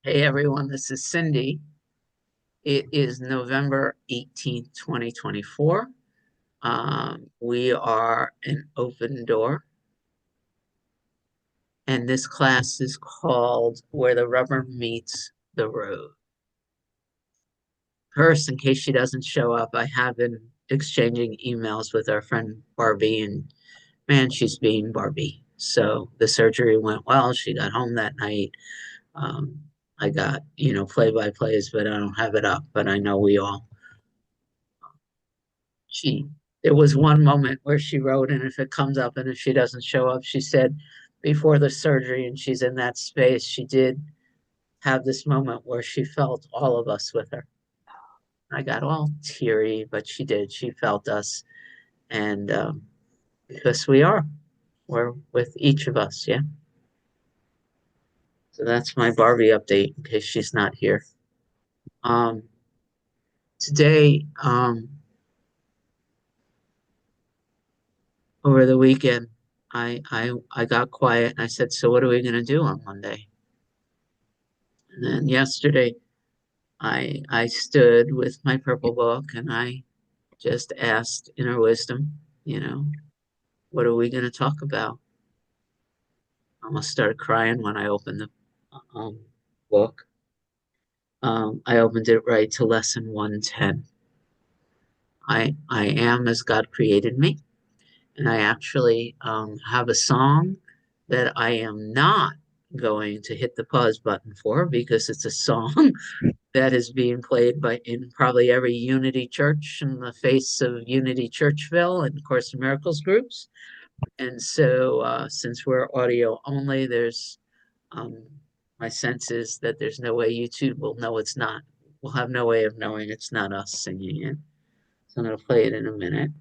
Hey everyone, this is Cindy. It is November 18th, 2024. We are an open door, and this class is called Where the Rubber Meets the Road. First, in case she doesn't show up, I have been exchanging emails with our friend Barbie, and man, she's being Barbie. So the surgery went well. She got home that night. Um, I got, play-by-plays, but I don't have it up, but I know we all she there was one moment where she wrote, and if it comes up and if she doesn't show up, she said before the surgery and she's in that space, she did have this moment where she felt all of us with her. I got all teary, but she did. She felt us. And because we're with each of us. Yeah. So that's my Barbie update in case she's not here. Um, Today, over the weekend, I got quiet and I said, so what are we going to do on Monday? And then yesterday, I stood with my purple book and I just asked inner wisdom, you know, what are we going to talk about? I almost started crying when I opened the um, book. I opened it right to lesson 110. I am as God created me. And I actually have a song that I am not going to hit the pause button for because it's a song that is being played by in probably every Unity church in the face of Unity Churchville and Course in Miracles groups. And so, since we're audio only, there's um, my sense is that there's no way YouTube will know it's not. We'll have no way of knowing it's not us singing it. So I'm going to play it in a minute.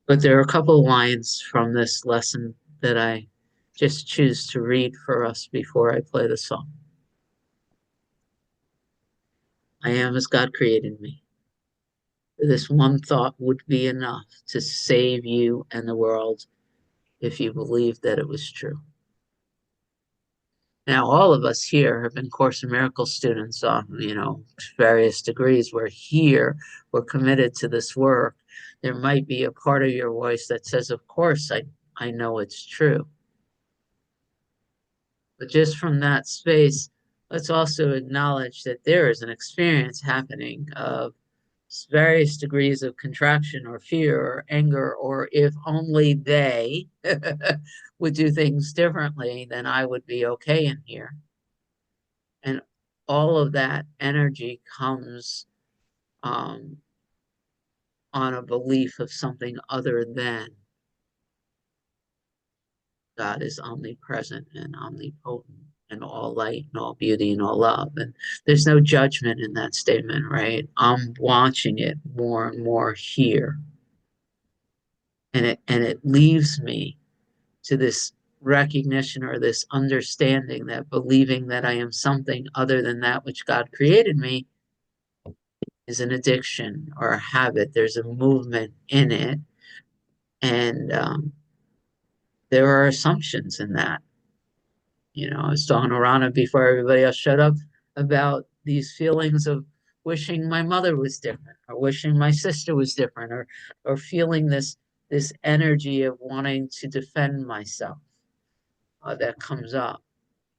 But there are a couple of lines from this lesson that I just choose to read for us before I play the song. I am as God created me. This one thought would be enough to save you and the world if you believed that it was true. Now, all of us here have been Course in Miracles students on, various degrees. We're here, we're committed to this work. There might be a part of your voice that says, of course, I know it's true. But just from that space, let's also acknowledge that there is an experience happening of various degrees of contraction or fear or anger, or if only they would do things differently, then I would be okay in here. And all of that energy comes um, on a belief of something other than God is omnipresent and omnipotent and all light and all beauty and all love. And there's no judgment in that statement, right? I'm watching it more and more here. And it leaves me to this recognition or this understanding that believing that I am something other than that which God created me is an addiction or a habit. There's a movement in it. And there are assumptions in that. I was talking to Rana before everybody else showed up about these feelings of wishing my mother was different, or wishing my sister was different, or feeling this energy of wanting to defend myself that comes up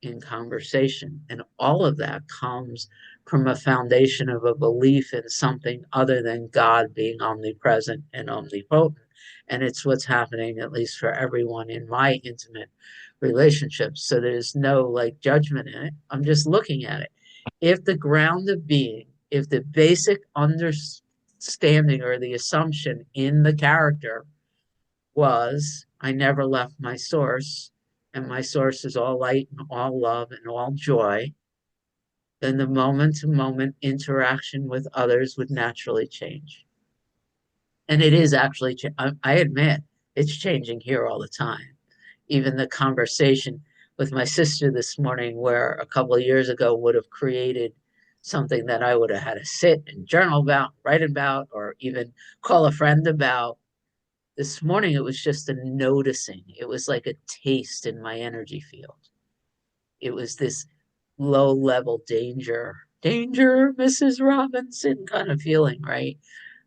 in conversation. And all of that comes from a foundation of a belief in something other than God being omnipresent and omnipotent. And it's what's happening, at least for everyone in my intimate relationships. So there's no like judgment in it. I'm just looking at it. If the ground of being, if the basic understanding or the assumption in the character was, I never left my source, and my source is all light and all love and all joy, then the moment to moment interaction with others would naturally change. And it is actually, I admit, it's changing here all the time. Even the conversation with my sister this morning, where a couple of years ago would have created something that I would have had to sit and journal about, write about, or even call a friend about. This morning, it was just a noticing. It was like a taste in my energy field. It was this low-level danger, Mrs. Robinson kind of feeling, right?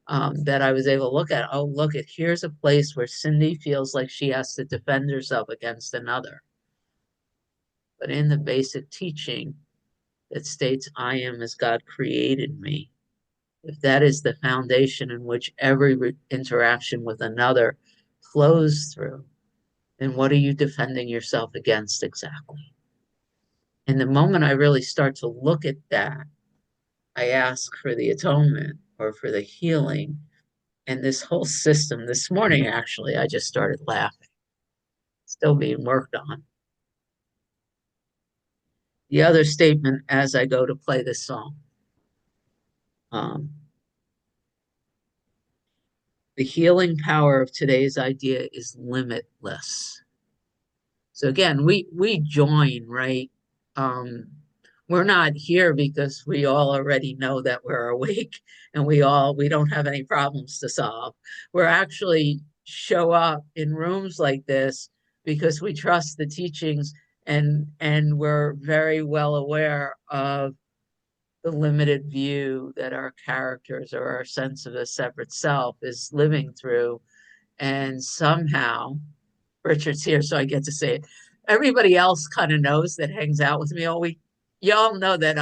That I was able to look at. Oh, look at here's a place where Cindy feels like she has to defend herself against another. But in the basic teaching that states, I am as God created me, if that is the foundation in which every interaction with another flows through, then what are you defending yourself against exactly? And the moment I really start to look at that, I ask for the atonement or for the healing. And this whole system, this morning, actually, I just started laughing, still being worked on. The other statement as I go to play this song. The healing power of today's idea is limitless. So again, we join, right? Um, we're not here because we all already know that we're awake and we don't have any problems to solve. We're actually show up in rooms like this because we trust the teachings and we're very well aware of the limited view that our characters or our sense of a separate self is living through. And somehow, Richard's here, so I get to say it. Everybody else kind of knows that hangs out with me all week. Y'all know that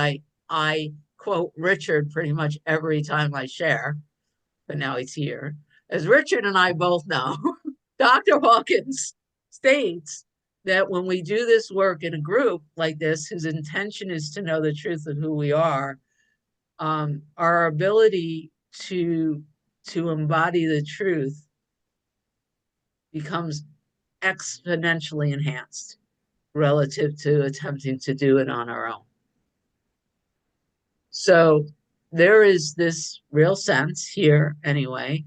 I quote Richard pretty much every time I share, but now he's here. As Richard and I both know, Dr. Hawkins states that when we do this work in a group like this, whose intention is to know the truth of who we are, our ability to embody the truth becomes exponentially enhanced relative to attempting to do it on our own. So there is this real sense here, anyway.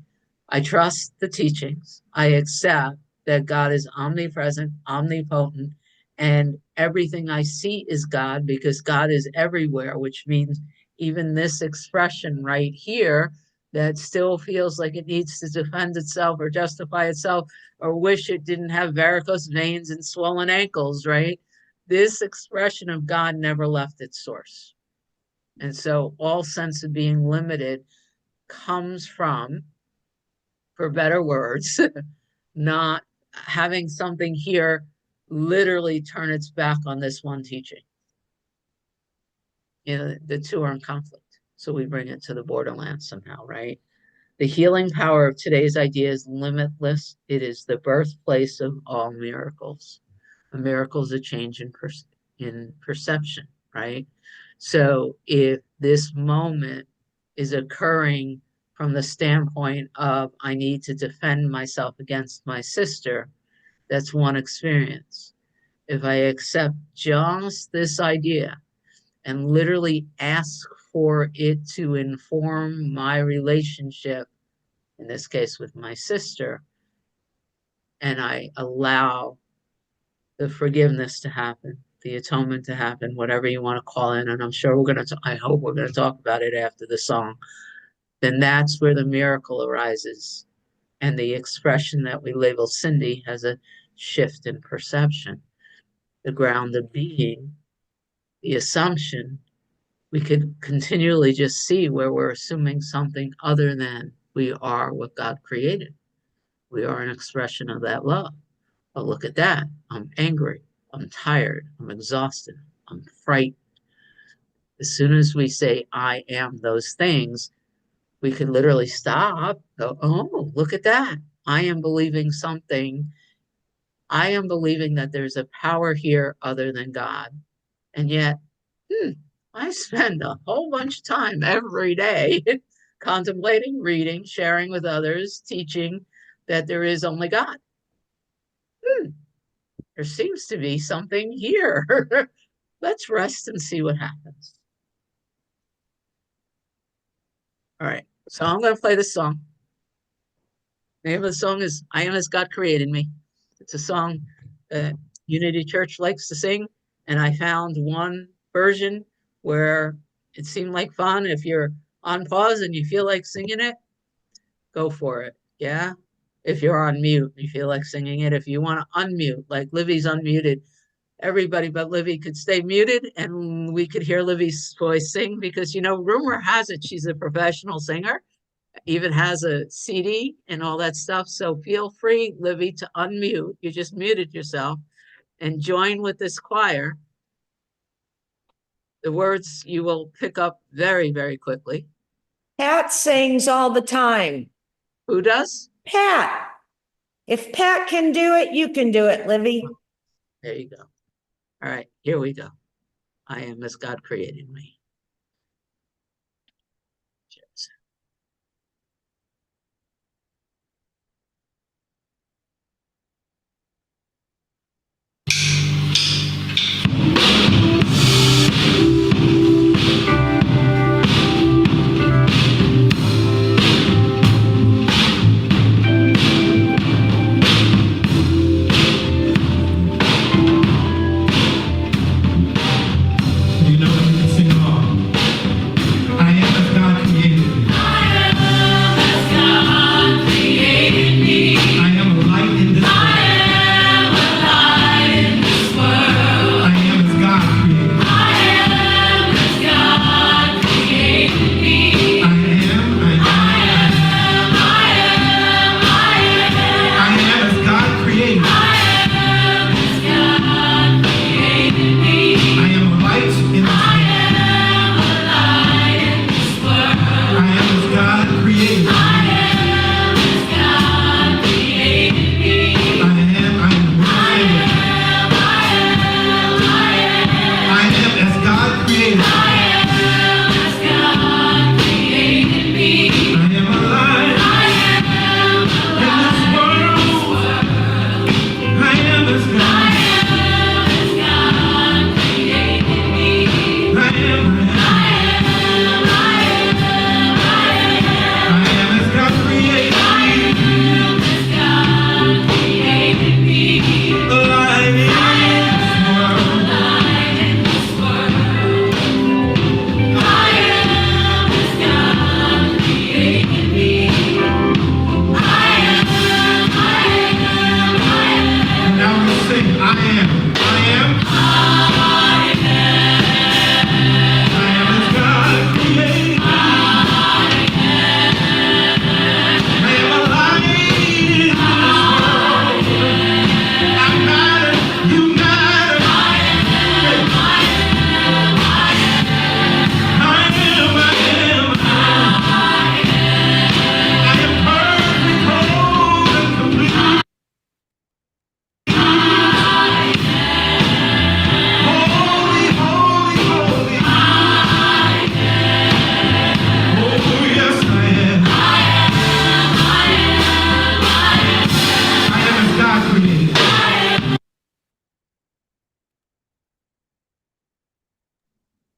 I trust the teachings. I accept that God is omnipresent, omnipotent, and everything I see is God because God is everywhere, which means even this expression right here that still feels like it needs to defend itself or justify itself or wish it didn't have varicose veins and swollen ankles, right? This expression of God never left its source. And so all sense of being limited comes from, for better words, not having something here literally turn its back on this one teaching. You know, the two are in conflict. So we bring it to the borderlands somehow, right? The healing power of today's idea is limitless. It is the birthplace of all miracles. A miracle is a change in perception, right? So if this moment is occurring from the standpoint of I need to defend myself against my sister, that's one experience. If I accept just this idea and literally ask for it to inform my relationship, in this case with my sister, and I allow the forgiveness to happen, the atonement to happen, whatever you want to call it, and I'm sure I hope we're going to talk about it after the song, then that's where the miracle arises. And the expression that we label Cindy has a shift in perception. The ground of being, the assumption, we could continually just see where we're assuming something other than we are what God created. We are an expression of that love. But look at that. I'm angry. I'm tired. I'm exhausted. I'm frightened. As soon as we say, I am those things, we can literally stop, go, oh, look at that. I am believing something. I am believing that there's a power here other than God. And yet, I spend a whole bunch of time every day contemplating, reading, sharing with others, teaching that there is only God. There seems to be something here. Let's rest and see what happens. All right, so I'm going to play this song. The name of the song is I Am As God Created Me. It's a song that Unity Church likes to sing, and I found one version where it seemed like fun. If you're on pause and you feel like singing it, go for it. Yeah. If you're on mute, you feel like singing it. If you want to unmute, like Livy's unmuted, everybody but Livy could stay muted and we could hear Livy's voice sing because, rumor has it she's a professional singer, even has a CD and all that stuff. So feel free, Livy, to unmute. You just muted yourself and join with this choir. The words you will pick up very, very quickly. Pat sings all the time. Who does? Pat. If Pat can do it, you can do it, Livy. There you go. All right, here we go. I am as God created me.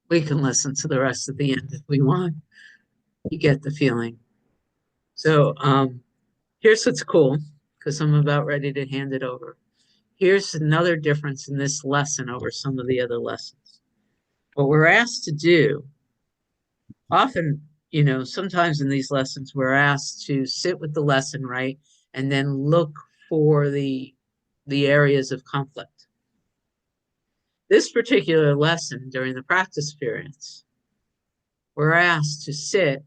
We can listen to the rest of the end if we want. You get the feeling. So here's what's cool, because I'm about ready to hand it over. Here's another difference in this lesson over some of the other lessons. What we're asked to do, often, sometimes in these lessons, we're asked to sit with the lesson, right? And then look for the areas of conflict. This particular lesson during the practice periods, we're asked to sit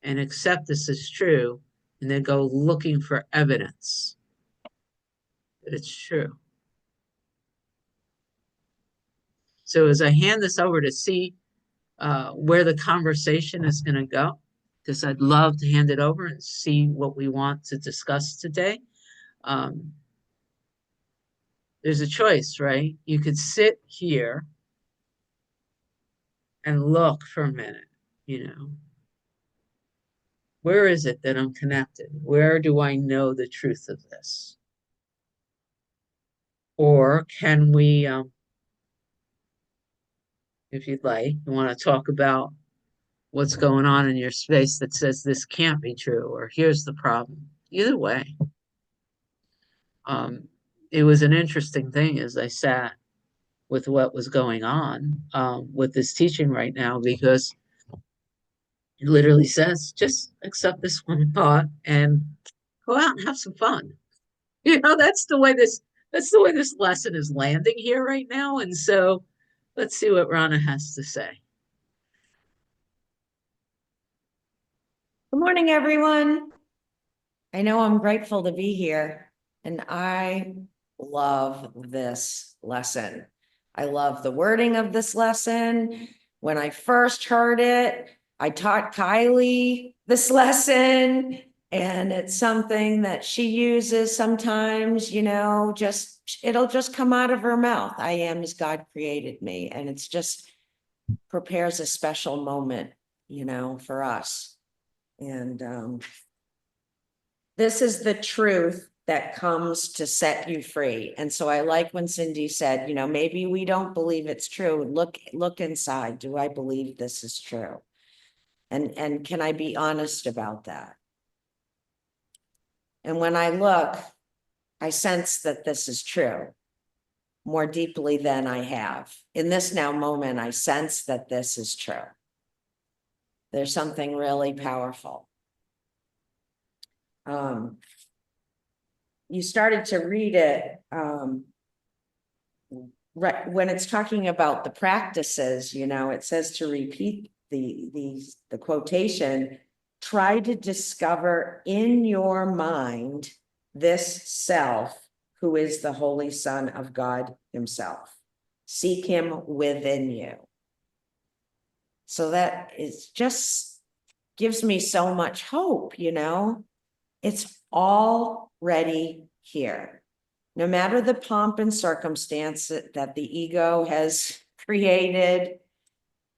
and accept this as true and then go looking for evidence that it's true. So as I hand this over to see where the conversation is going to go, because I'd love to hand it over and see what we want to discuss today. There's a choice, right? You could sit here and look for a minute, Where is it that I'm connected? Where do I know the truth of this? Or can we, if you'd like, you want to talk about what's going on in your space that says this can't be true, or here's the problem. Either way. It was an interesting thing as I sat with what was going on with this teaching right now, because it literally says, just accept this one thought and go out and have some fun. That's the way this that's the way this lesson is landing here right now. And so let's see what Rana has to say. Good morning, everyone. I know I'm grateful to be here, and I love this lesson. I love the wording of this lesson. When I first heard it, I taught Kylie this lesson, and it's something that she uses sometimes, it'll just come out of her mouth. I am as God created me, and it's just prepares a special moment, for us. And this is the truth that comes to set you free. And so I like when Cindy said, maybe we don't believe it's true. Look inside. Do I believe this is true? And can I be honest about that? And when I look, I sense that this is true more deeply than I have. In this now moment, I sense that this is true. There's something really powerful. You started to read it right when it's talking about the practices, it says to repeat the quotation, try to discover in your mind this self who is the Holy Son of God himself. Seek him within you. So that is just gives me so much hope, it's already here. No matter the pomp and circumstance that the ego has created,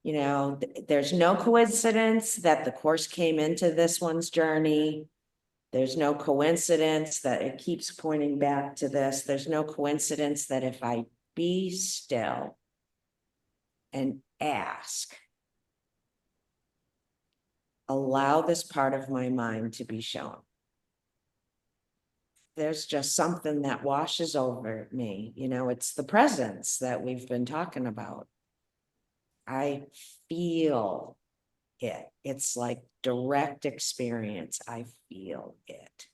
there's no coincidence that the course came into this one's journey. There's no coincidence that it keeps pointing back to this. There's no coincidence that if I be still and ask, allow this part of my mind to be shown. There's just something that washes over me. It's the presence that we've been talking about. I feel it. It's like direct experience. I feel it.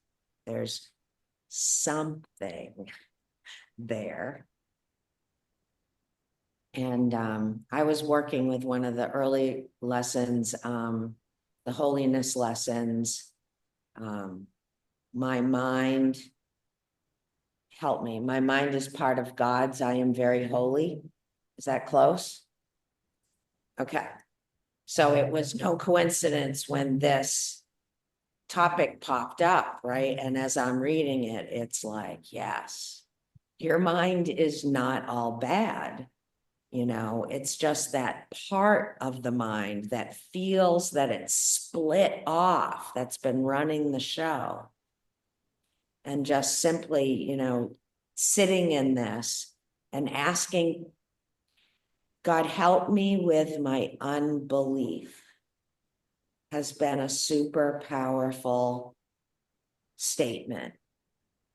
There's something there. And I was working with one of the early lessons, the holiness lessons. My mind, help me. My mind is part of God's. I am very holy. Is that close? Okay. So it was no coincidence when this topic popped up, right? And as I'm reading it, it's like, yes, your mind is not all bad. It's just that part of the mind that feels that it's split off, that's been running the show. And just simply, sitting in this and asking, God, help me with my unbelief, has been a super powerful statement.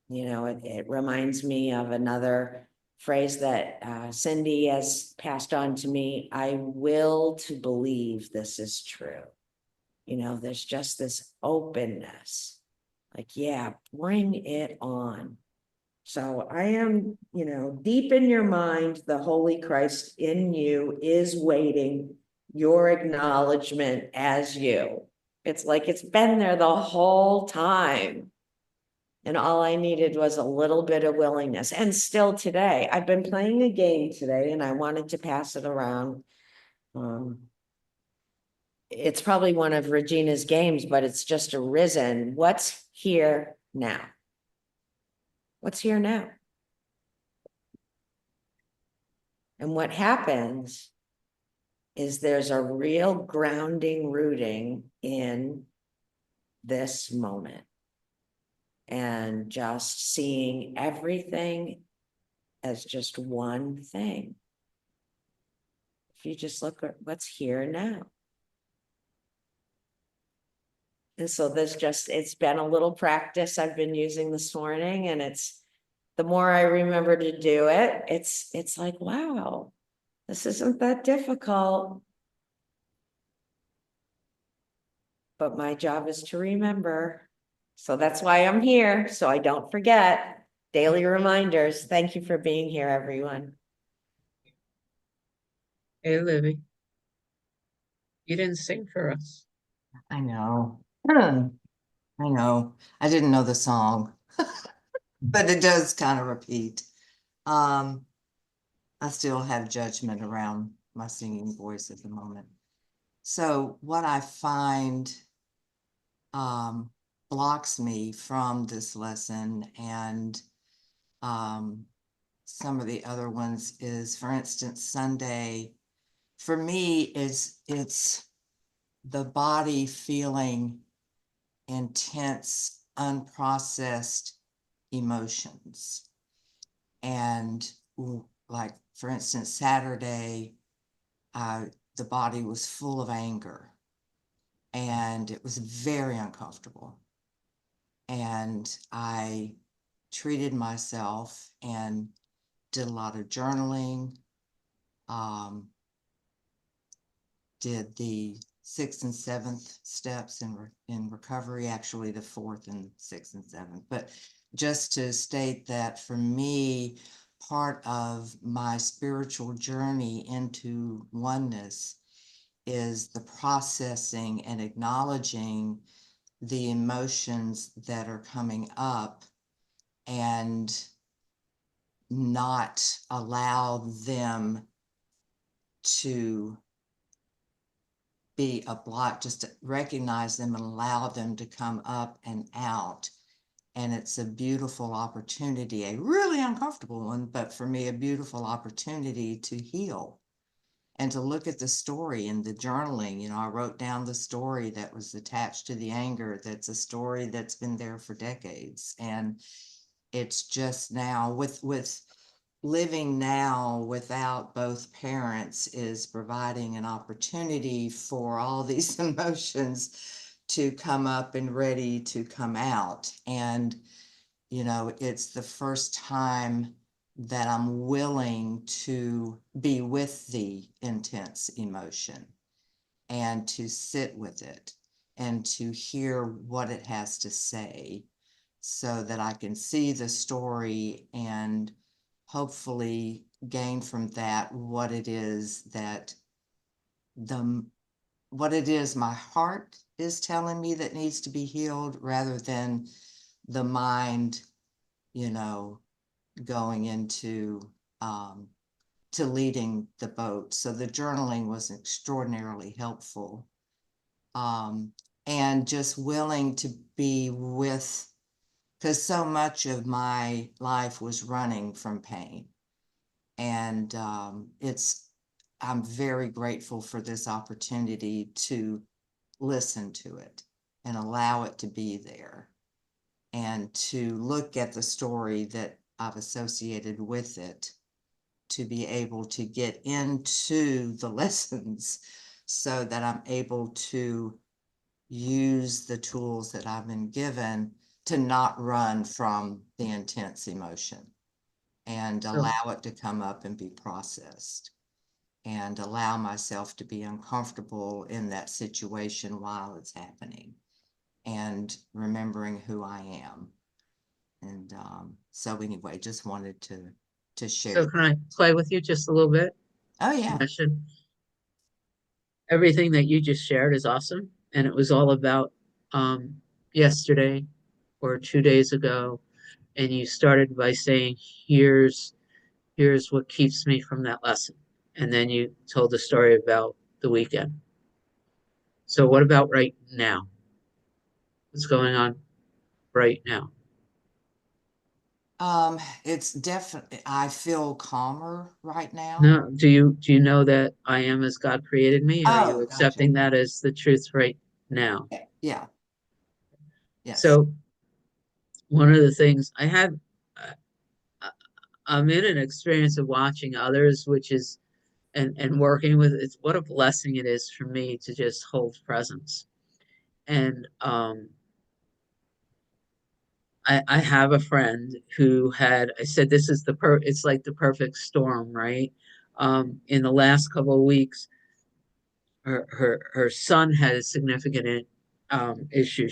It reminds me of another phrase that Cindy has passed on to me. I will to believe this is true. There's just this openness. Like, yeah, bring it on. So I am, deep in your mind, the Holy Christ in you is waiting your acknowledgement as you. It's like it's been there the whole time. And all I needed was a little bit of willingness. And still today, I've been playing a game today and I wanted to pass it around. It's probably one of Regina's games, but it's just arisen. What's here now? What's here now? And what happens is there's a real grounding, rooting in this moment and just seeing everything as just one thing. If you just look at what's here now. And so it's been a little practice I've been using this morning, and the more I remember to do it, it's like, wow, this isn't that difficult. But my job is to remember. So that's why I'm here, so I don't forget. Daily reminders. Thank you for being here, everyone. Hey, Libby, you didn't sing for us. I know. I know. I didn't know the song, but it does kind of repeat. I still have judgment around my singing voice at the moment. So what I find blocks me from this lesson and some of the other ones is, for instance, Sunday. For me, it's the body feeling intense, unprocessed emotions. And like, for instance, Saturday, the body was full of anger and it was very uncomfortable. And I treated myself and did a lot of journaling, did the 6th and 7th steps in recovery, actually the 4th and 6th and 7th. But just to state that for me, part of my spiritual journey into oneness is the processing and acknowledging the emotions that are coming up and not allow them to be a block, just to recognize them and allow them to come up and out. And it's a beautiful opportunity, a really uncomfortable one, but for me, a beautiful opportunity to heal and to look at the story and the journaling. You know, I wrote down the story that was attached to the anger. That's a story that's been there for decades. And it's just now with living now without both parents is providing an opportunity for all these emotions to come up and ready to come out. And, you know, it's the first time that I'm willing to be with the intense emotion and to sit with it and to hear what it has to say so that I can see the story and hopefully gain from that what it is that what it is my heart is telling me that needs to be healed rather than the mind, you know, going into to leading the boat. So the journaling was extraordinarily helpful. And just willing to be with, because so much of my life was running from pain. And I'm very grateful for this opportunity to listen to it and allow it to be there and to look at the story that I've associated with it to be able to get into the lessons so that I'm able to use the tools that I've been given to not run from the intense emotion and allow it to come up and be processed and allow myself to be uncomfortable in that situation while it's happening and remembering who I am. And so anyway, just wanted to share. So can I play with you just a little bit? Oh yeah. Permission? Everything that you just shared is awesome. And it was all about yesterday or 2 days ago. And you started by saying, here's what keeps me from that lesson. And then you told the story about the weekend. So what about right now? What's going on right now? It's definitely, I feel calmer right now. No, do you know that I am as God created me? Are you Oh, accepting gotcha. that as the truth right now? Yeah. Yes. So one of the things I'm in an experience of watching others, which is and working with it's what a blessing it is for me to just hold presence. And I have a friend who had I said this is it's like the perfect storm, right? In the last couple of weeks, her son had a significant issue.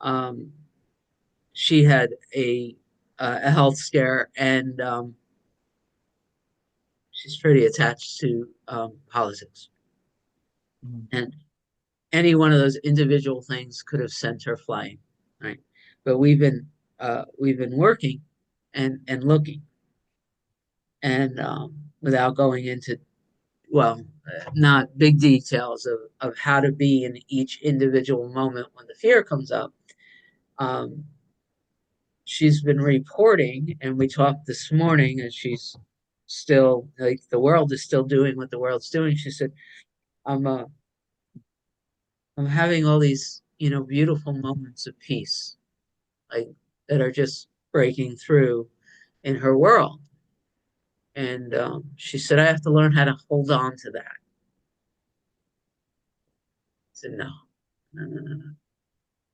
Um, she had a a health scare, and she's pretty attached to politics. Mm. And any one of those individual things could have sent her flying, right? But we've been working and looking, and without going into, well, not big details of how to be in each individual moment when the fear comes up. Um, she's been reporting, and we talked this morning, and she's still like, the world is still doing what the world's doing. She said, I'm uh, I'm having all these, beautiful moments of peace, like, that are just breaking through in her world. And she said, I have to learn how to hold on to that. I said, no, no, no, no, no.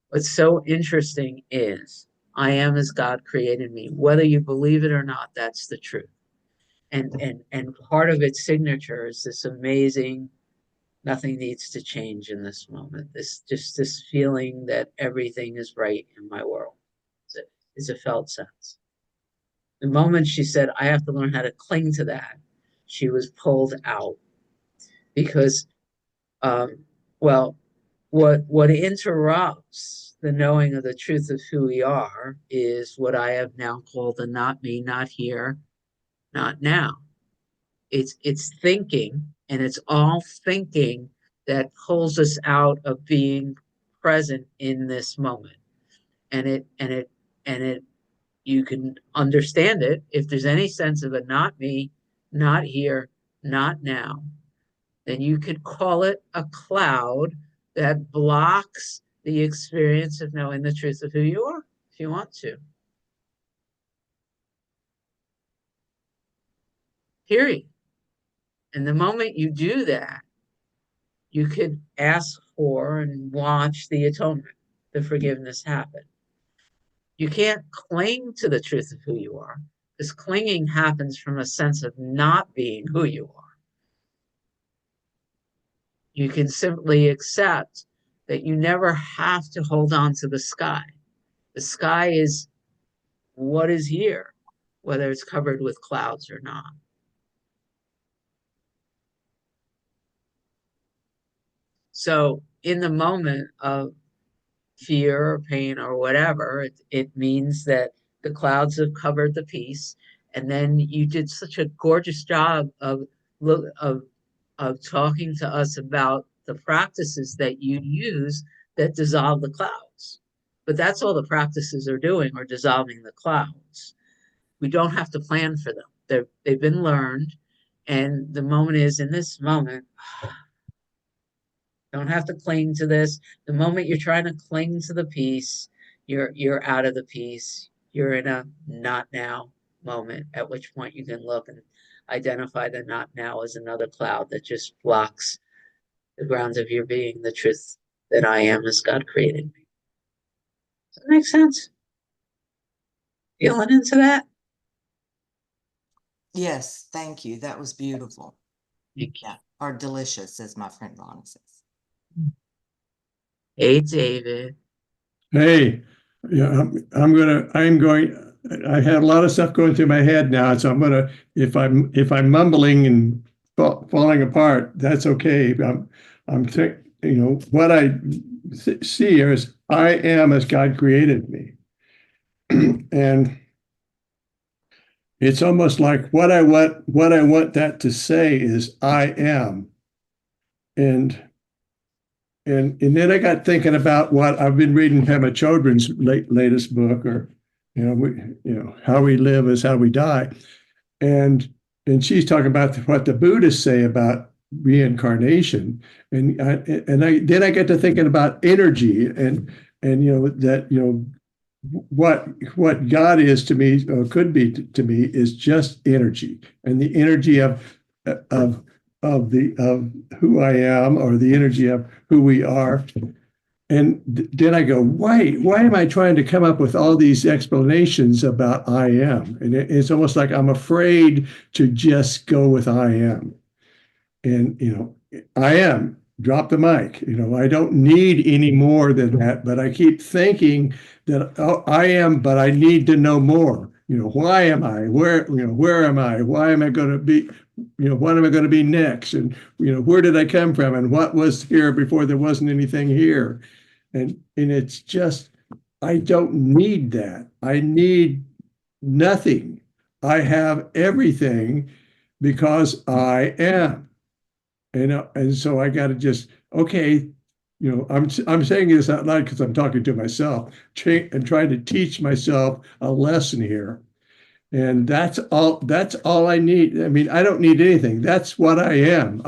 What's so interesting is I am as God created me. Whether you believe it or not, that's the truth. And part of its signature is this amazing, nothing needs to change in this moment. This feeling that everything is right in my world. It's a felt sense. The moment she said, I have to learn how to cling to that, she was pulled out because, um, well, what interrupts the knowing of the truth of who we are is what I have now called the not me, not here, not now. It's thinking, and it's all thinking that pulls us out of being present in this moment. And it you can understand it if there's any sense of a not me, not here, not now, then you could call it a cloud that blocks the experience of knowing the truth of who you are, if you want to. Period. And the moment you do that, you could ask for and watch the atonement, the forgiveness happen. You can't cling to the truth of who you are, because clinging happens from a sense of not being who you are. You can simply accept that you never have to hold on to the sky. The sky is what is here, whether it's covered with clouds or not. So, in the moment of fear or pain or whatever, it means that the clouds have covered the peace. And then you did such a gorgeous job of of talking to us about the practices that you use that dissolve the clouds. But that's all the practices are doing, or dissolving the clouds. We don't have to plan for them. They've been learned. And the moment is, in this moment, don't have to cling to this. The moment you're trying to cling to the peace, you're out of the peace. You're in a not now moment, at which point you can look and identify the not now as another cloud that just blocks the grounds of your being, the truth that I am as God created me. Does that make sense? Feeling into that? Yes, thank you. That was beautiful. Thank you. Yeah, or delicious, as my friend Ron says. Hey, David. Hey, yeah, I have a lot of stuff going through my head now, so if I'm mumbling and falling apart, that's okay. What I see is I am as God created me. And it's almost like what I want that to say is I am. And then I got thinking about what I've been reading Pema Chodron's latest book, or how we live is how we die, and she's talking about what the Buddhists say about reincarnation, and then I get to thinking about energy, and what God is to me, or could be to me, is just energy, and the energy of who I am, or the energy of who we are. And then I go, why am I trying to come up with all these explanations about I am? And it's almost like I'm afraid to just go with I am. And I am. drop the mic. I don't need any more than that, but I keep thinking that, oh, I am, but I need to know more. Why am I? Where am I? Why am I going to be? What am I going to be next? And, where did I come from? And what was here before there wasn't anything here? And it's just, I don't need that. I need nothing. I have everything because I am. And so I got to just, okay, I'm saying this out loud because I'm talking to myself and trying to teach myself a lesson here. And that's all I need. I mean, I don't need anything. That's what I am.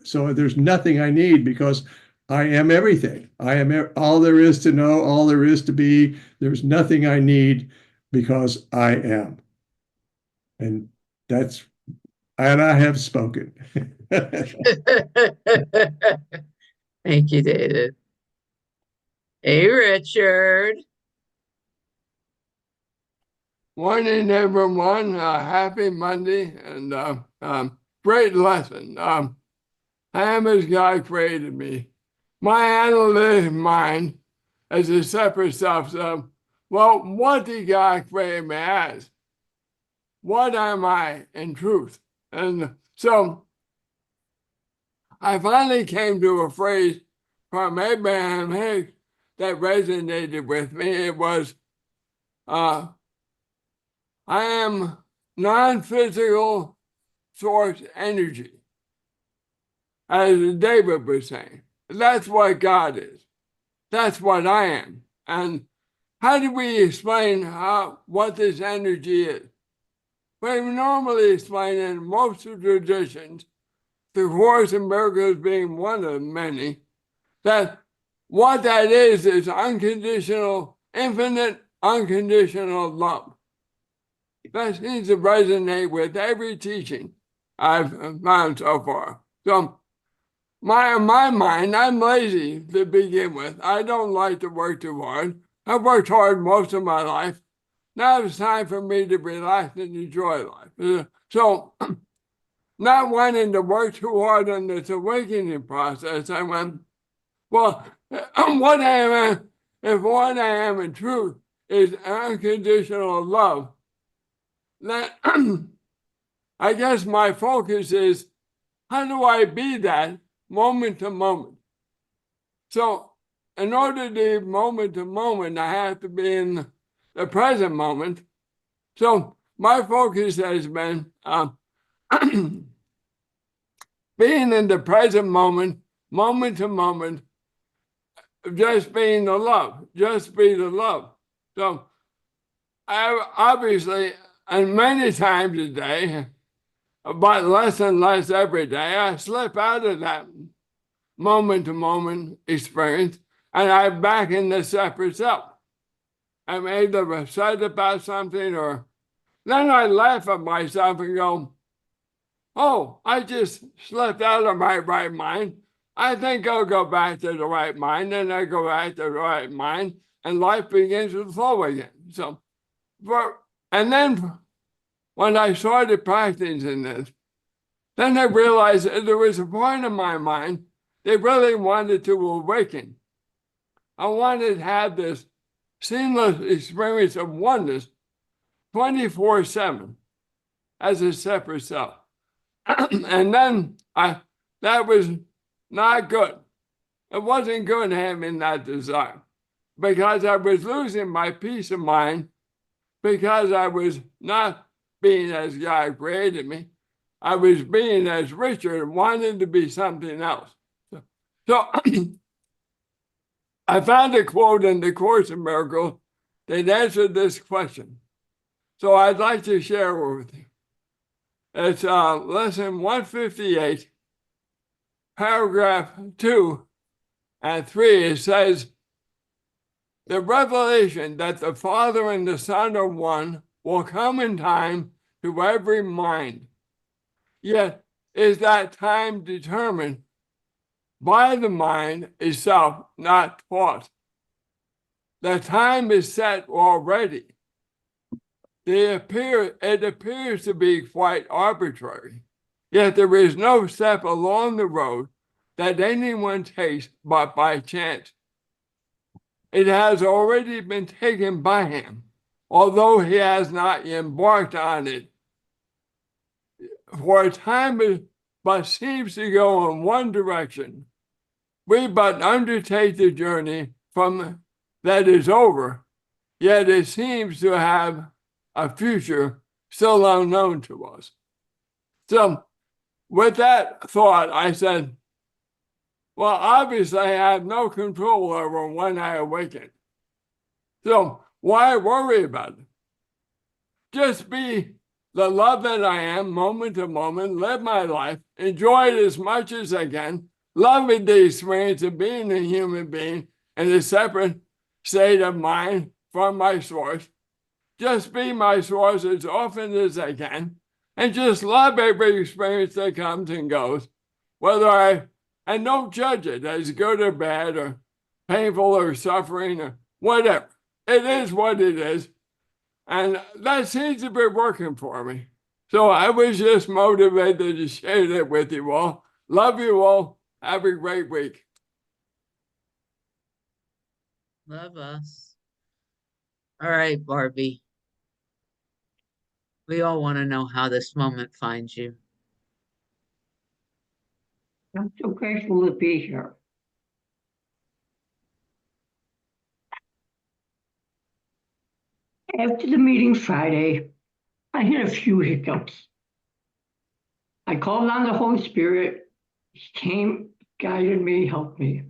So there's nothing I need because I am everything. I am all there is to know, all there is to be. There's nothing I need because I am. And I have spoken. Thank you, David. Hey, Richard. Morning, everyone. Happy Monday and great lesson. I am as God created me. My analytic mind as a separate self said, well, what did God create me as? What am I in truth? And so I finally came to a phrase from Abraham Hicks that resonated with me. It was, I am non-physical source energy, as David was saying. That's what God is. That's what I am. And how do we explain what this energy is? We normally explain in most of the traditions, the Course in Miracles being one of many, that what that is unconditional, infinite, unconditional love. That seems to resonate with every teaching I've found so far. So, my mind, I'm lazy to begin with. I don't like to work too hard. I've worked hard most of my life. Now it's time for me to relax and enjoy life. So, not wanting to work too hard on this awakening process, I went, well, what I am, if what I am in truth is unconditional love, then I guess my focus is, how do I be that moment to moment? So in order to be moment to moment, I have to be in the present moment. So my focus has been being in the present moment, moment to moment, just being the love, just be the love. So I obviously, and many times a day, but less and less every day, I slip out of that moment to moment experience and I'm back in the separate self. I'm either upset about something or then I laugh at myself and go, oh, I just slipped out of my right mind. I think I'll go back to the right mind, and I go back to the right mind, and life begins to flow again. So, and then when I started practicing this, then I realized that there was a part of my mind that really wanted to awaken. I wanted to have this seamless experience of oneness 24/7 as a separate self. And then that was not good. It wasn't good having that desire because I was losing my peace of mind because I was not being as God created me. I was being as Richard and wanted to be something else. So I found a quote in the Course in Miracles that answered this question. So I'd like to share it with you. It's lesson 158, paragraph 2 and 3. It says, the revelation that the Father and the Son are one will come in time to every mind. Yet is that time determined by the mind itself, not taught. The time is set already. It appears to be quite arbitrary, yet there is no step along the road that anyone takes but by chance. It has already been taken by him, although he has not embarked on it. For a time it but seems to go in one direction. We but undertake the journey from that is over, yet it seems to have a future still unknown to us. So, with that thought, I said, well, obviously I have no control over when I awaken. So, why worry about it? Just be the love that I am, moment to moment, live my life, enjoy it as much as I can, loving the experience of being a human being in a separate state of mind from my source. Just be my source as often as I can, and just love every experience that comes and goes, and don't judge it as good or bad or painful or suffering or whatever. It is what it is. And that seems to be working for me. So I was just motivated to share that with you all. Love you all. Have a great week. Love us. All right, Barbie. We all want to know how this moment finds you. I'm so grateful to be here. After the meeting Friday, I had a few hiccups. I called on the Holy Spirit. He came, guided me, helped me.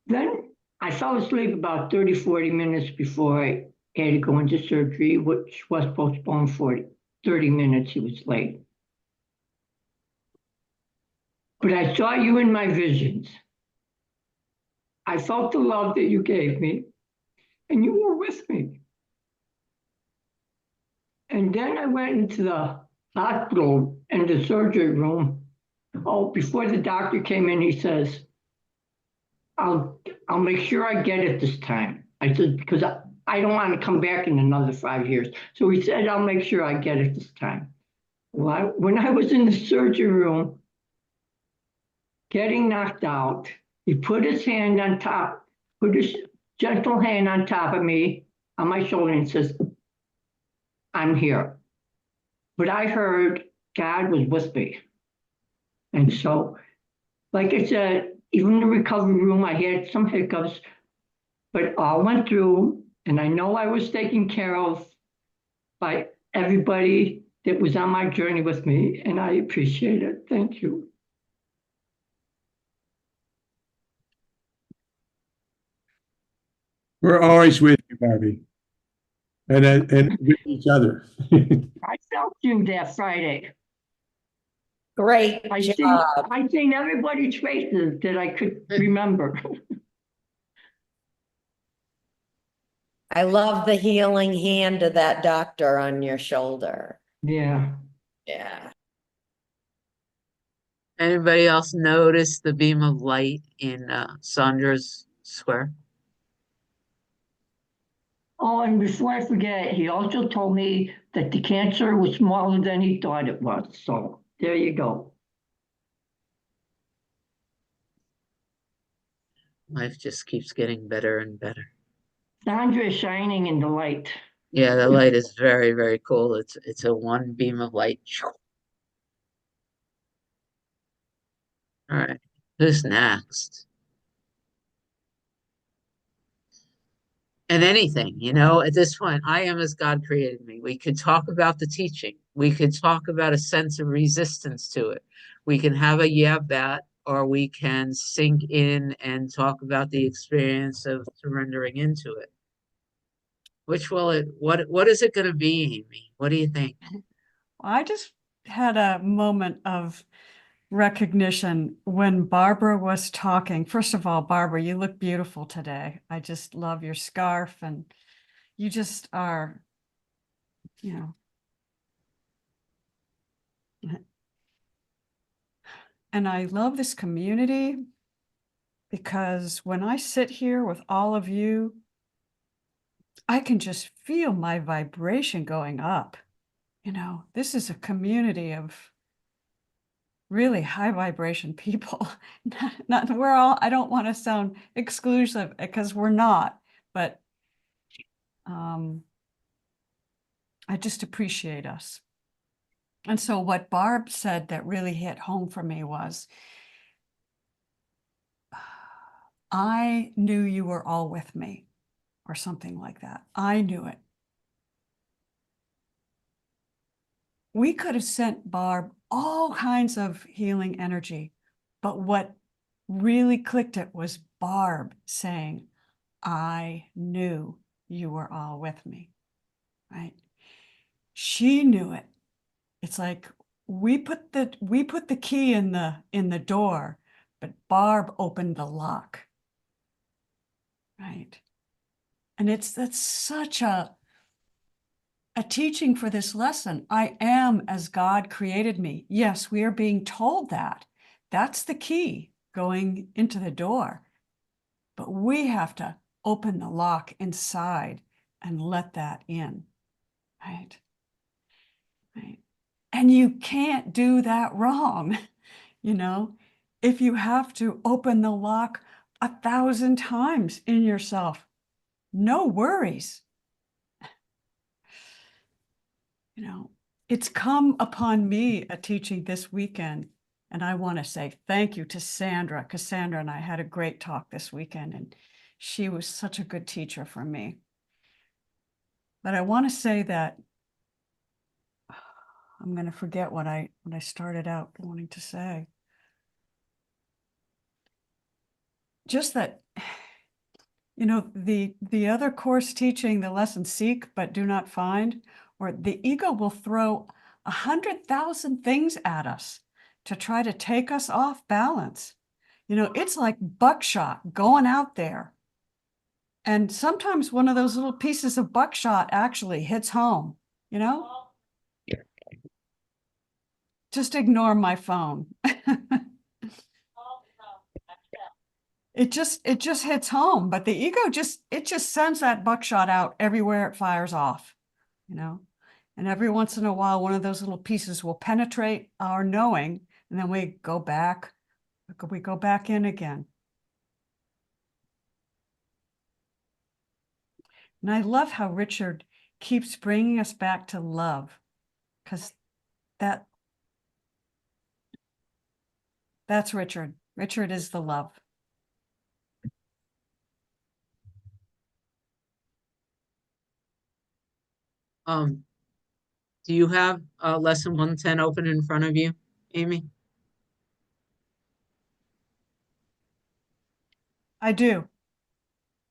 Then I fell asleep about 30, 40 minutes before I had to go into surgery, which was postponed for 30 minutes. He was late. But I saw you in my visions. I felt the love that you gave me, and you were with me. And then I went into the hospital and the surgery room. Oh, before the doctor came in, he says, I'll make sure I get it this time. I said, because I don't want to come back in another 5 years. So he said, I'll make sure I get it this time. Well, when I was in the surgery room, getting knocked out, he put his hand on top, put his gentle hand on top of me, on my shoulder, and says, I'm here. But I heard God was with me. And so, like I said, even in the recovery room, I had some hiccups, but all went through, and I know I was taken care of by everybody that was on my journey with me, and I appreciate it. Thank you. We're always with you, Barbie. And with each other. I felt you that Friday. Great I job. seen everybody's faces that I could remember. I love the healing hand of that doctor on your shoulder. Yeah. Yeah. Anybody else notice the beam of light in Sandra's square? Oh, and before I forget, he also told me that the cancer was smaller than he thought it was. So there you go. Life just keeps getting better and better. Sandra is shining in the light. Yeah, the light is very, very cool. It's a one beam of light. All right, who's next? And anything, at this point, I am as God created me. We could talk about the teaching. We could talk about a sense of resistance to it. We can have a yeah bet, or we can sink in and talk about the experience of surrendering into it. Which will it, what is it going to be, Amy? What do you think? I just had a moment of recognition when Barbara was talking. First of all, Barbara, you look beautiful today. I just love your scarf, and you just are, and I love this community because when I sit here with all of you, I can just feel my vibration going up. This is a community of really high vibration people. We're all, I don't want to sound exclusive because we're not, but I just appreciate us. And so what Barb said that really hit home for me was, I knew you were all with me, or something like that. I knew it. We could have sent Barb all kinds of healing energy, but what really clicked it was Barb saying, I knew you were all with me, right? She knew it. It's like we put the key in the door, but Barb opened the lock, right? And that's such a teaching for this lesson. I am as God created me. Yes, we are being told that. That's the key going into the door. But we have to open the lock inside and let that in, right? Right. And you can't do that wrong, you know? If you have to open the lock 1,000 times in yourself, no worries. You know, it's come upon me a teaching this weekend, and I want to say thank you to Sandra, because Sandra and I had a great talk this weekend, and she was such a good teacher for me. But I want to say that I'm going to forget what I started out wanting to say. Just that, you know, the other course teaching, the lesson seek but do not find, or the ego will throw 100,000 things at us to try to take us off balance. You know, it's like buckshot going out there. And sometimes one of those little pieces of buckshot actually hits home, you know? Just ignore my phone. It just hits home, but the ego it just sends that buckshot out everywhere it fires off, you know? And every once in a while, one of those little pieces will penetrate our knowing, and then we go back in again. And I love how Richard keeps bringing us back to love, because that's Richard. Richard is the love. Do you have lesson 110 open in front of you, Amy? I do.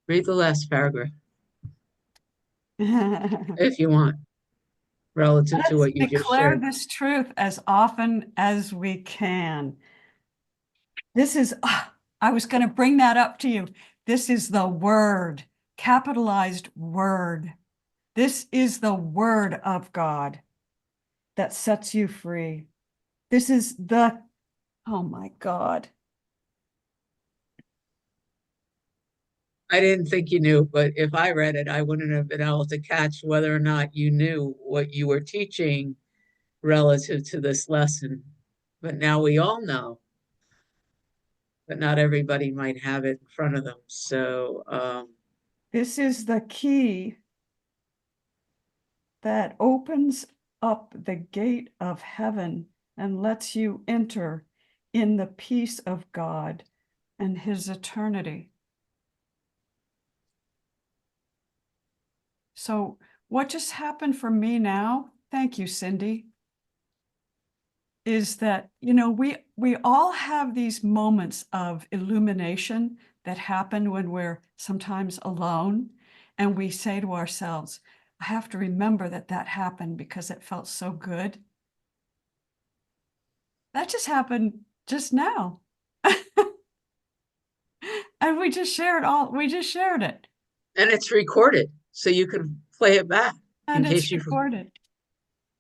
Read the last paragraph Let's if you want, relative to what you just declare shared. this truth as often as we can. This is, I was going to bring that up to you. This is the word, capitalized word. This is the word of God that sets you free. This is oh my God. I didn't think you knew, but if I read it, I wouldn't have been able to catch whether or not you knew what you were teaching relative to this lesson. But now we all know, but not everybody might have it in front of them. So, This is the key that opens up the gate of heaven and lets you enter in the peace of God and his eternity. So what just happened for me now, thank you, Cindy, is that, you know, we all have these moments of illumination that happen when we're sometimes alone, and we say to ourselves, I have to remember that happened because it felt so good. That just happened just now. And we just shared it. and it's recorded, so you can play it back in And it's case you forget. recorded.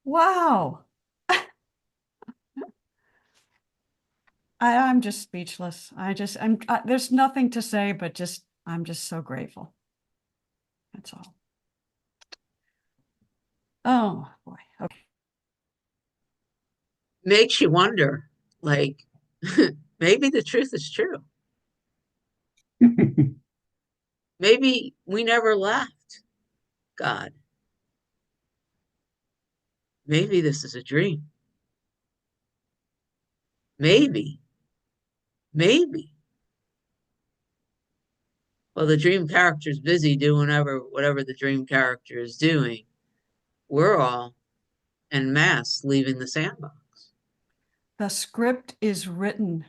Wow. I'm just speechless. There's nothing to say, but I'm just so grateful. That's all. Oh boy. Okay. Makes you wonder, like, maybe the truth is true. Maybe we never left God. Maybe this is a dream. Maybe. Well, the dream character is busy doing whatever the dream character is doing. We're all en masse leaving the sandbox. The script is written.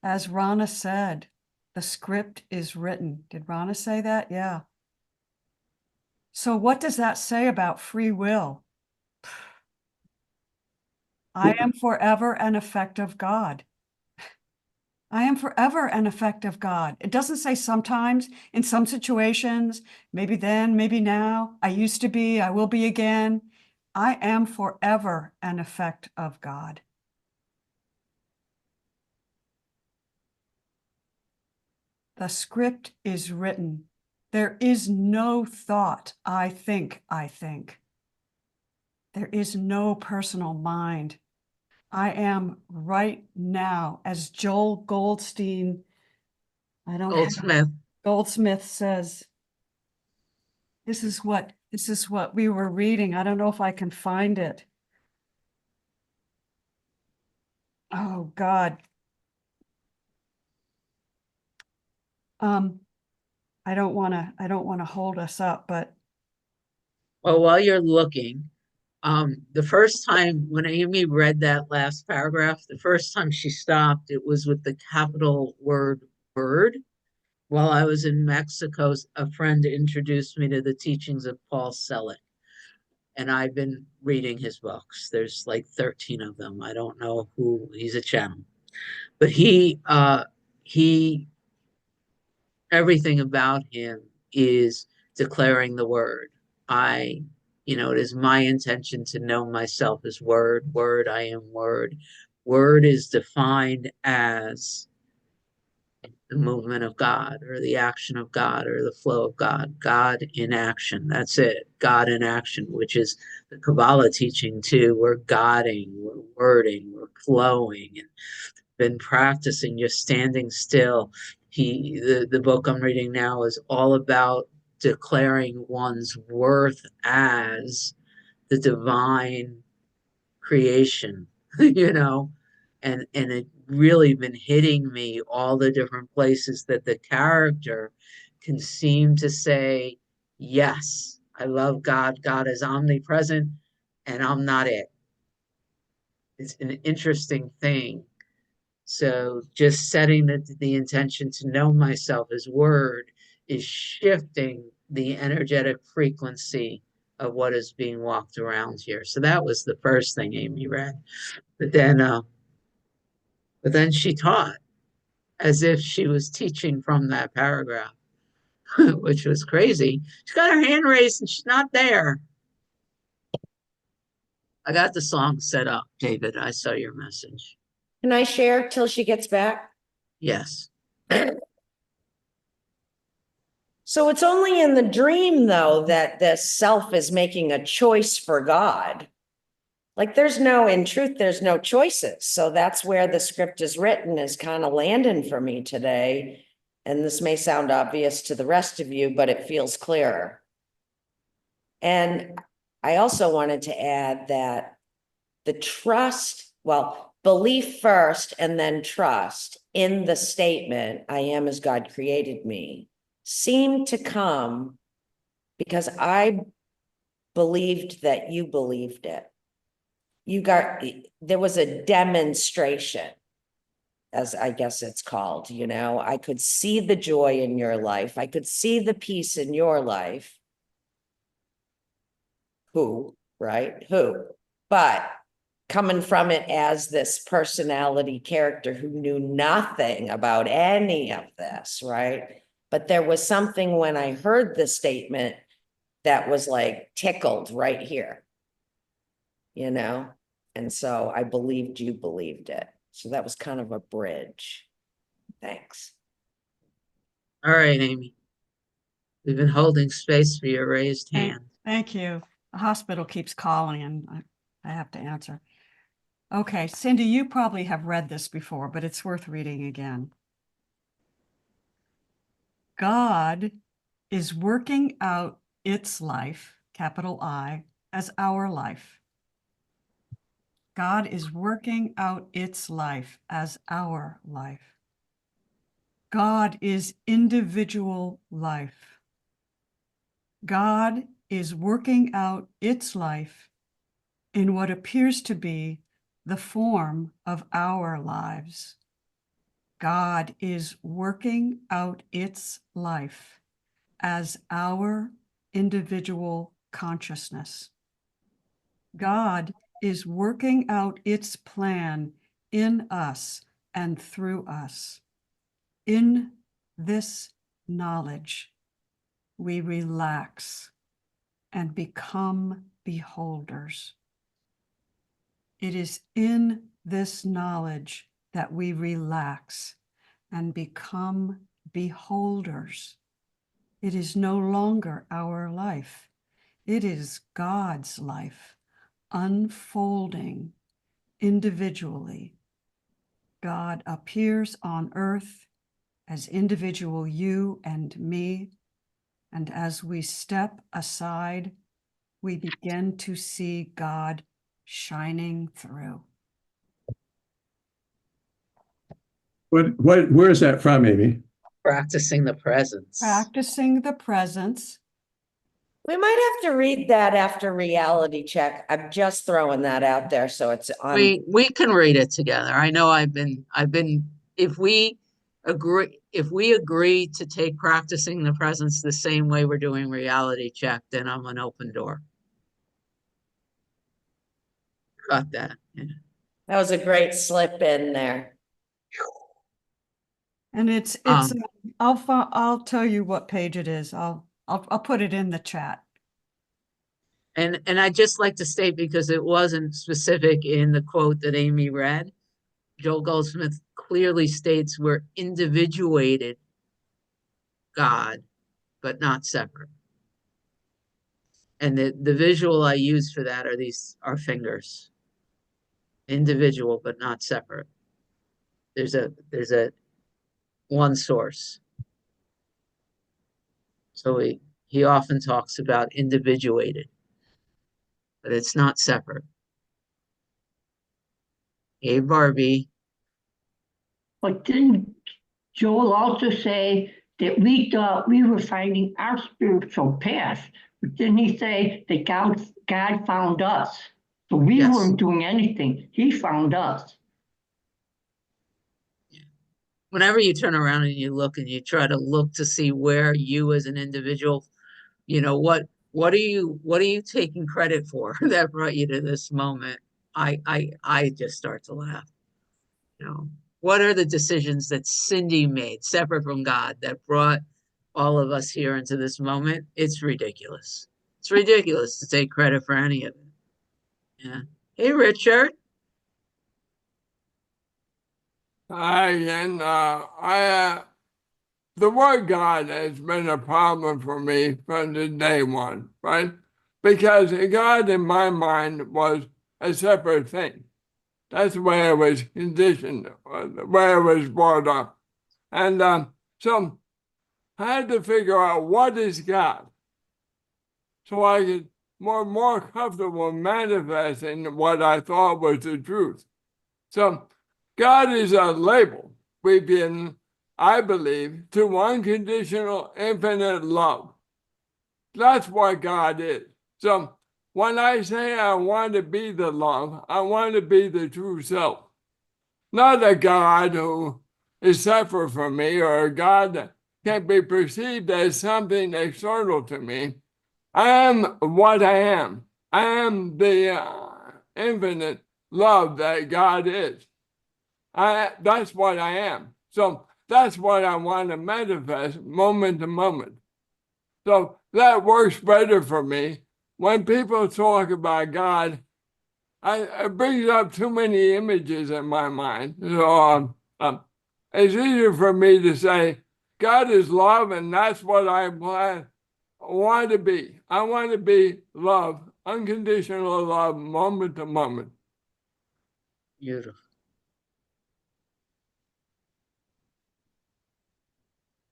As Rana said, the script is written. Did Rana say that? Yeah. So what does that say about free will? I am forever an effect of God. I am forever an effect of God. It doesn't say sometimes, in some situations, maybe then, maybe now, I used to be, I will be again. I am forever an effect of God. The script is written. There is no thought, I think. There is no personal mind. I am right now, as Joel Goldstein, Goldsmith says, this is what we were reading. I don't know if I can find it. Oh God. I don't want to hold us up, but Well, while you're looking, the first time when Amy read that last paragraph, the first time she stopped, it was with the capital word word. While I was in Mexico, a friend introduced me to the teachings of Paul Selig, and I've been reading his books. There's like 13 of them. I don't know who, he's a channel, but he everything about him is declaring the word. It is my intention to know myself as word. Word, I am word. Word is defined as the movement of God or the action of God or the flow of God. God in action. That's it. God in action, which is the Kabbalah teaching too. We're Godding, we're wording, we're flowing, and been practicing just standing still. The book I'm reading now is all about declaring one's worth as the divine creation, and it really been hitting me all the different places that the character can seem to say, yes, I love God. God is omnipresent and I'm not it. It's an interesting thing. So just setting the intention to know myself as word is shifting the energetic frequency of what is being walked around here. So that was the first thing Amy read. But then she taught as if she was teaching from that paragraph, which was crazy. She's got her hand raised and she's not there. I got the song set up, David. I saw your message. Can I share till she gets back? Yes. So it's only in the dream, though, that the self is making a choice for God. Like in truth, there's no choices. So that's where the script is written is kind of landing for me today. And this may sound obvious to the rest of you, but it feels clearer. And I also wanted to add that the belief first and then trust in the statement, I am as God created me, seemed to come because I believed that you believed it. There was a demonstration, as I guess it's called, I could see the joy in your life. I could see the peace in your life. Right? But coming from it as this personality character who knew nothing about any of this, right? But there was something when I heard the statement that was like tickled right here, and so I believed you believed it. So that was kind of a bridge. Thanks. All right, Amy. We've been holding space for your raised hand. thank you. The hospital keeps calling and I have to answer. Okay, Cindy, you probably have read this before, but it's worth reading again. God is working out its life, capital I, as our life. God is working out its life as our life. God is individual life. God is working out its life in what appears to be the form of our lives. God is working out its life as our individual consciousness. God is working out its plan in us and through us. In this knowledge, we relax and become beholders. It is in this knowledge that we relax and become beholders. It is no longer our life. It is God's life unfolding individually. God appears on earth as individual you and me, and as we step aside, we begin to see God shining through. Where is that from, Amy? Practicing the presence. Practicing the presence. We might have to read that after reality check. I'm just throwing that out there, so it's on. We can read it together. I know if we agree to take practicing the presence the same way we're doing reality check, then I'm an open door. Got that. Yeah. That was a great slip in there. And it's I'll tell you what page it is. I'll put it in the chat. And I'd just like to state, because it wasn't specific in the quote that Amy read, Joel Goldsmith clearly states we're individuated God, but not separate. And the visual I use for that are fingers. Individual, but not separate. There's a one source. So he often talks about individuated, but it's not separate. Hey, Barbie. But didn't Joel also say that we thought we were finding our spiritual path? But didn't he say that God found us? So we Yes. weren't doing anything. He found us. Whenever you turn around and you look and you try to look to see where you as an individual, what are you taking credit for that brought you to this moment? I just start to laugh. What are the decisions that Cindy made separate from God that brought all of us here into this moment? It's ridiculous. It's ridiculous to take credit for any of it. Yeah. Hey, Richard. Again, the word God has been a problem for me from the day one, right? Because God in my mind was a separate thing. That's the way I was conditioned, the way I was brought up. And so I had to figure out what is God, so I could more comfortable manifesting what I thought was the truth. So God is a label we've been, I believe, to unconditional infinite love. That's what God is. So when I say I want to be the love, I want to be the true self. Not a God who is separate from me, or a God that can be perceived as something external to me. I am what I am. I am the infinite love that God is. That's what I am. So that's what I want to manifest moment to moment. So that works better for me. When people talk about God, it brings up too many images in my mind. So it's easier for me to say, God is love, and that's what I want to be. I want to be love, unconditional love, moment to moment. Beautiful.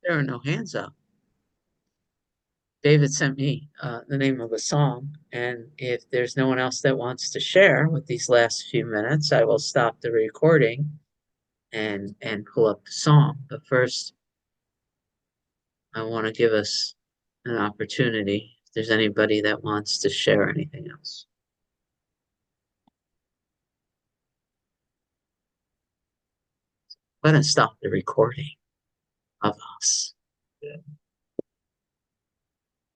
There are no hands up. David sent me the name of a song, and if there's no one else that wants to share with these last few minutes, I will stop the recording and pull up the song. But first, I want to give us an opportunity if there's anybody that wants to share anything else. I'm going to stop the recording of us.